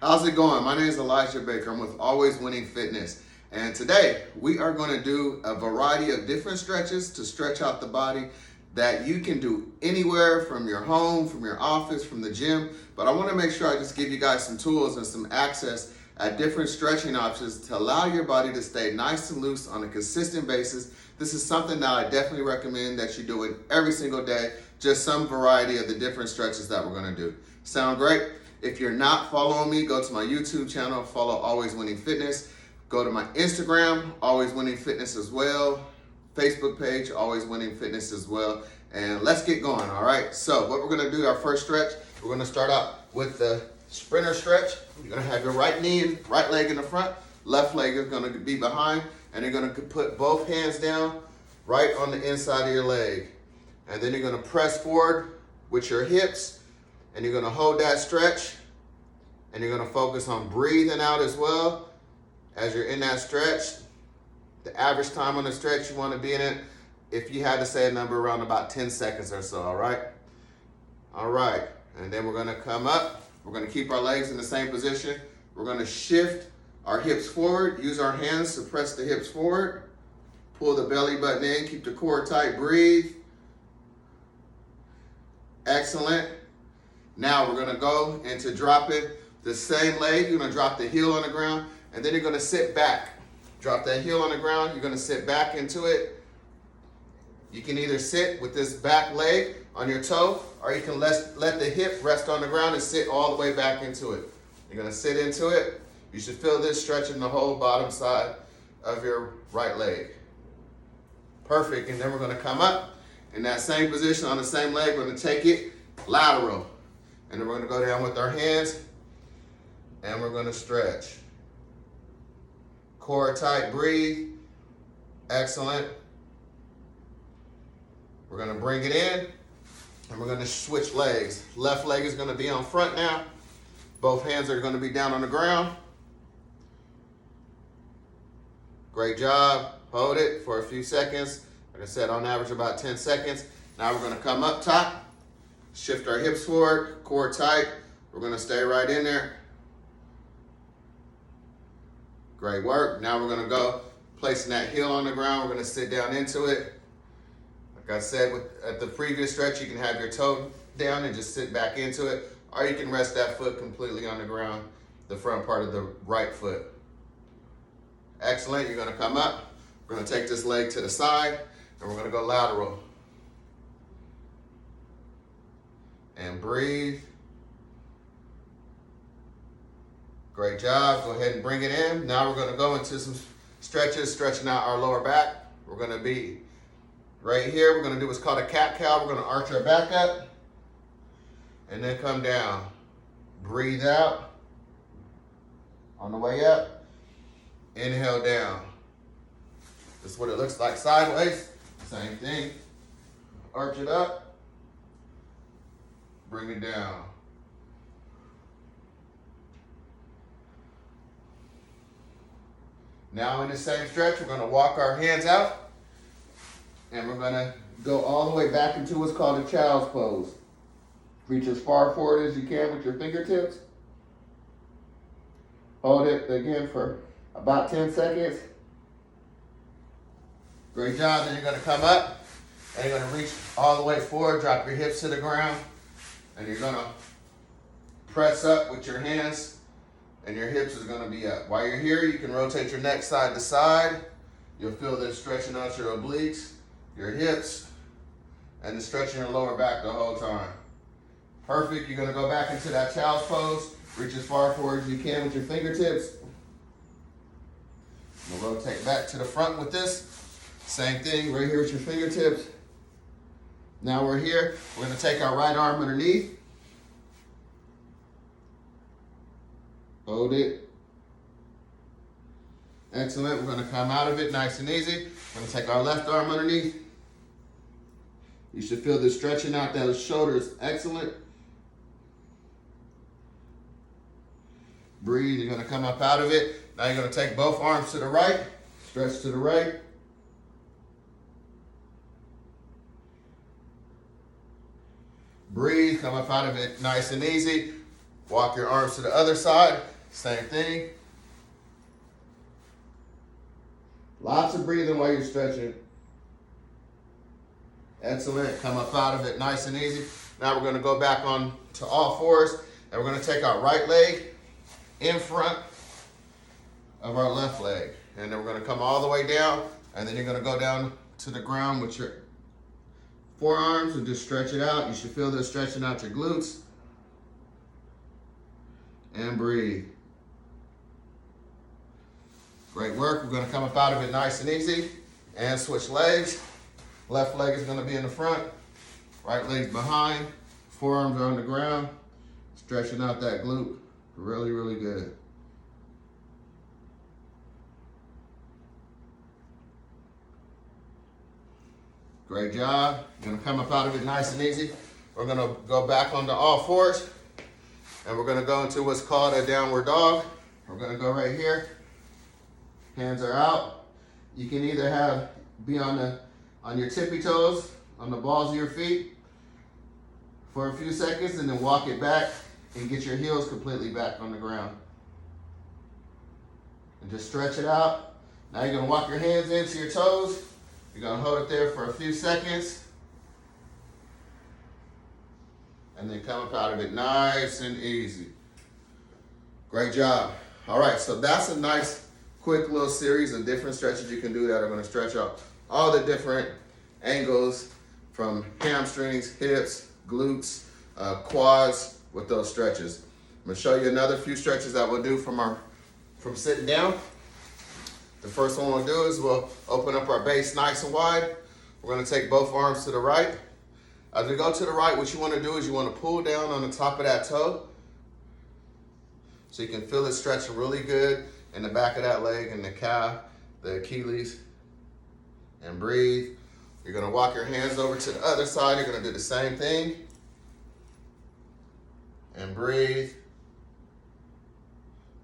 How's it going? My name is Elijah Baker. I'm with Always Winning Fitness. And today we are going to do a variety of different stretches to stretch out the body that you can do anywhere from your home, from your office, from the gym. But I want to make sure I just give you guys some tools and some access at different stretching options to allow your body to stay nice and loose on a consistent basis. This is something that I definitely recommend that you do it every single day, just some variety of the different stretches that we're going to do. Sound great? If you're not following me, go to my YouTube channel, follow Always Winning Fitness. Go to my Instagram, Always Winning Fitness as well. Facebook page, Always Winning Fitness as well. And let's get going, all right? So what we're gonna do, our first stretch, we're gonna start out with the sprinter stretch. You're gonna have your right knee and right leg in the front, left leg is gonna be behind, and you're gonna put both hands down right on the inside of your leg. And then you're gonna press forward with your hips, and you're gonna hold that stretch, and you're gonna focus on breathing out as well as you're in that stretch. The average time on the stretch you wanna be in it, if you had to say a number, around about 10 seconds or so, all right? All right, and then we're gonna come up. We're gonna keep our legs in the same position. We're gonna shift our hips forward, use our hands to press the hips forward, pull the belly button in, keep the core tight, breathe. Excellent. Now we're gonna go into dropping the same leg. You're gonna drop the heel on the ground, and then you're gonna sit back. Drop that heel on the ground, you're gonna sit back into it. You can either sit with this back leg on your toe, or you can let the hip rest on the ground and sit all the way back into it. You're gonna sit into it. You should feel this stretching the whole bottom side of your right leg. Perfect, and then we're gonna come up in that same position on the same leg. We're gonna take it lateral. And then we're gonna go down with our hands and we're gonna stretch. Core tight, breathe. Excellent. We're gonna bring it in and we're gonna switch legs. Left leg is gonna be on front now. Both hands are gonna be down on the ground. Great job. Hold it for a few seconds. Like I said, on average about 10 seconds. Now we're gonna come up top. Shift our hips forward, core tight. We're gonna stay right in there. Great work. Now we're gonna go placing that heel on the ground. We're gonna sit down into it. Like I said, at the previous stretch, you can have your toe down and just sit back into it, or you can rest that foot completely on the ground, the front part of the right foot. Excellent. You're gonna come up. We're gonna take this leg to the side, and we're gonna go lateral. And breathe. Great job. Go ahead and bring it in. Now we're going to go into some stretches, stretching out our lower back. We're going to be right here. We're going to do what's called a cat-cow. We're going to arch our back up and then come down. Breathe out. On the way up, inhale down. This is what it looks like sideways. Same thing. Arch it up. Bring it down. Now in the same stretch, we're gonna walk our hands out and we're gonna go all the way back into what's called a child's pose. Reach as far forward as you can with your fingertips. Hold it again for about 10 seconds. Great job. Then you're gonna come up and you're gonna reach all the way forward, drop your hips to the ground. And you're gonna press up with your hands and your hips is gonna be up. While you're here, you can rotate your neck side to side. You'll feel this stretching out your obliques, your hips, and the stretching your lower back the whole time. Perfect. You're gonna go back into that child's pose. Reach as far forward as you can with your fingertips. We'll rotate back to the front with this. Same thing, right here with your fingertips. Now we're here, we're gonna take our right arm underneath. Hold it. Excellent, we're gonna come out of it nice and easy. We're gonna take our left arm underneath. You should feel this stretching out those shoulders. Excellent. Breathe, you're gonna come up out of it. Now you're gonna take both arms to the right, stretch to the right. Breathe, come up out of it nice and easy. Walk your arms to the other side, same thing. Lots of breathing while you're stretching. Excellent. Come up out of it nice and easy. Now we're going to go back on to all fours, and we're going to take our right leg in front of our left leg. And then we're going to come all the way down, and then you're going to go down to the ground with your forearms and just stretch it out. You should feel this stretching out your glutes. And breathe. Great work. We're going to come up out of it nice and easy and switch legs. Left leg is going to be in the front, right leg's behind, forearms are on the ground, stretching out that glute. Really, really good. Great job. You're going to come up out of it nice and easy. We're going to go back onto all fours, and we're going to go into what's called a downward dog. We're going to go right here. Hands are out. You can either be on your tippy toes, on the balls of your feet for a few seconds, and then walk it back and get your heels completely back on the ground. And just stretch it out. Now you're going to walk your hands into your toes. You're going to hold it there for a few seconds. And then come up out of it nice and easy. Great job. All right, so that's a nice, quick little series of different stretches you can do that are going to stretch out all the different angles from hamstrings, hips, glutes, quads with those stretches. I'm going to show you another few stretches that we'll do from sitting down. The first one we'll do is we'll open up our base nice and wide. We're going to take both arms to the right. As we go to the right, what you want to do is you want to pull down on the top of that toe so you can feel it stretching really good in the back of that leg and the calf, the Achilles, and breathe. You're going to walk your hands over to the other side. You're going to do the same thing and breathe.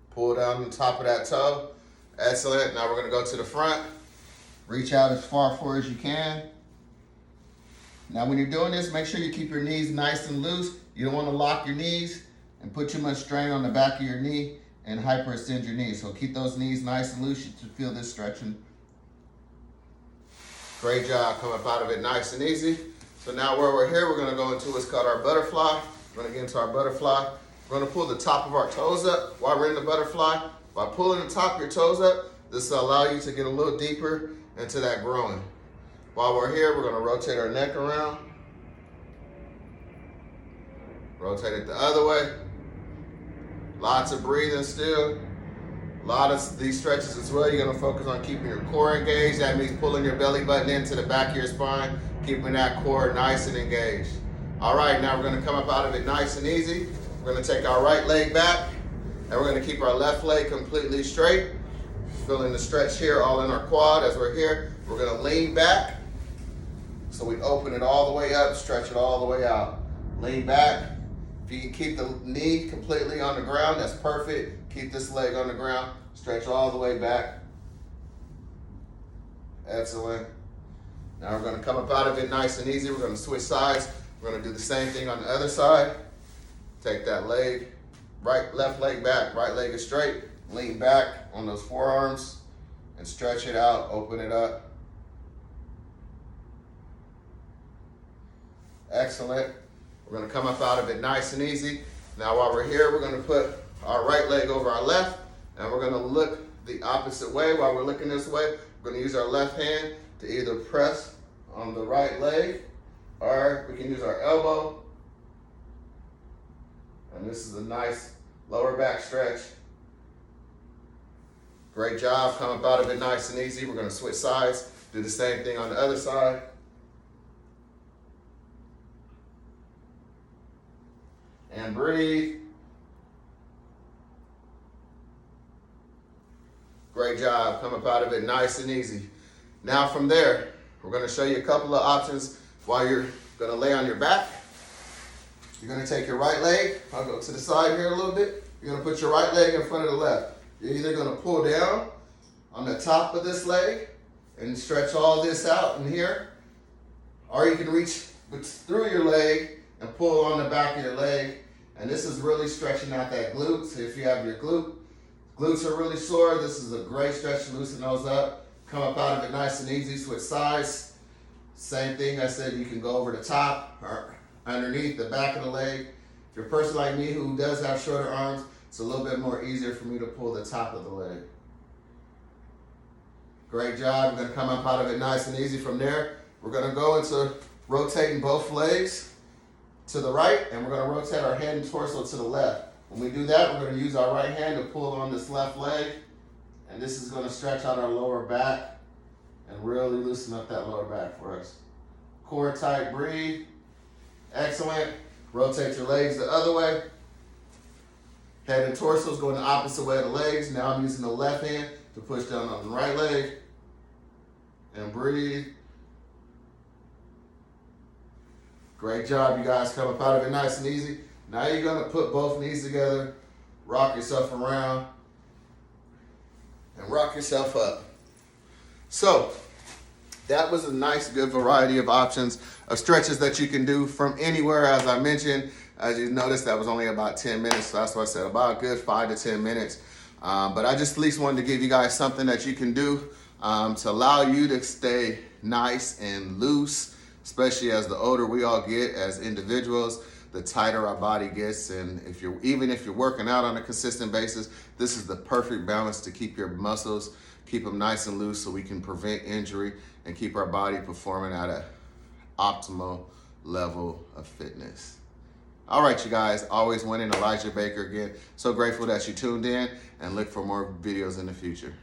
Pull down the top of that toe. Excellent. Now we're going to go to the front. Reach out as far forward as you can. Now when you're doing this, make sure you keep your knees nice and loose. You don't want to lock your knees and put too much strain on the back of your knee and hyperextend your knees. So keep those knees nice and loose. You should feel this stretching. Great job. Come up out of it nice and easy. So now where we're here, we're going to go into what's called our butterfly. We're going to get into our butterfly. We're going to pull the top of our toes up while we're in the butterfly. By pulling the top of your toes up, this will allow you to get a little deeper into that groin. While we're here, we're going to rotate our neck around. Rotate it the other way. Lots of breathing still. A lot of these stretches as well, you're going to focus on keeping your core engaged. That means pulling your belly button into the back of your spine, keeping that core nice and engaged. All right, now we're going to come up out of it nice and easy. We're going to take our right leg back, and we're going to keep our left leg completely straight. Feeling the stretch here all in our quad as we're here. We're going to lean back. So we open it all the way up, stretch it all the way out. Lean back. If you can keep the knee completely on the ground, that's perfect. Keep this leg on the ground. Stretch all the way back. Excellent. Now we're going to come up out of it nice and easy. We're going to switch sides. We're going to do the same thing on the other side. Take that leg, left leg back, right leg is straight. Lean back on those forearms and stretch it out, open it up. Excellent. We're going to come up out of it nice and easy. Now while we're here, we're going to put our right leg over our left, and we're going to look the opposite way. While we're looking this way, we're going to use our left hand to either press on the right leg, or we can use our elbow. And this is a nice lower back stretch. Great job. Come up out of it nice and easy. We're going to switch sides. Do the same thing on the other side. And breathe. Great job. Come up out of it nice and easy. Now from there, we're going to show you a couple of options while you're going to lay on your back. You're going to take your right leg. I'll go to the side here a little bit. You're going to put your right leg in front of the left. You're either going to pull down on the top of this leg and stretch all this out in here, or you can reach through your leg and pull on the back of your leg And this is really stretching out that glutes. If you have your glutes are really sore, this is a great stretch to loosen those up. Come up out of it nice and easy, switch sides. Same thing I said, you can go over the top or underneath the back of the leg. If you're a person like me who does have shorter arms, it's a little bit more easier for me to pull the top of the leg. Great job. You're gonna come up out of it nice and easy. From there, we're gonna go into rotating both legs to the right, and we're gonna rotate our head and torso to the left. When we do that, we're gonna use our right hand to pull on this left leg, and this is gonna stretch out our lower back and really loosen up that lower back for us. Core tight, breathe. Excellent. Rotate your legs the other way. Head and torso is going the opposite way of the legs. Now I'm using the left hand to push down on the right leg. And breathe. Great job, you guys. Come up out of it nice and easy. Now you're going to put both knees together, rock yourself around, and rock yourself up. So, that was a nice, good variety of options of stretches that you can do from anywhere. As I mentioned, as you noticed, that was only about 10 minutes. So that's what I said, about a good 5 to 10 minutes. But I just at least wanted to give you guys something that you can do to allow you to stay nice and loose, especially as the older we all get as individuals, the tighter our body gets. And even if you're working out on a consistent basis, this is the perfect balance to keep your muscles, keep them nice and loose so we can prevent injury and keep our body performing at an optimal level of fitness. All right, you guys, always winning. Elijah Baker again. So grateful that you tuned in, and look for more videos in the future.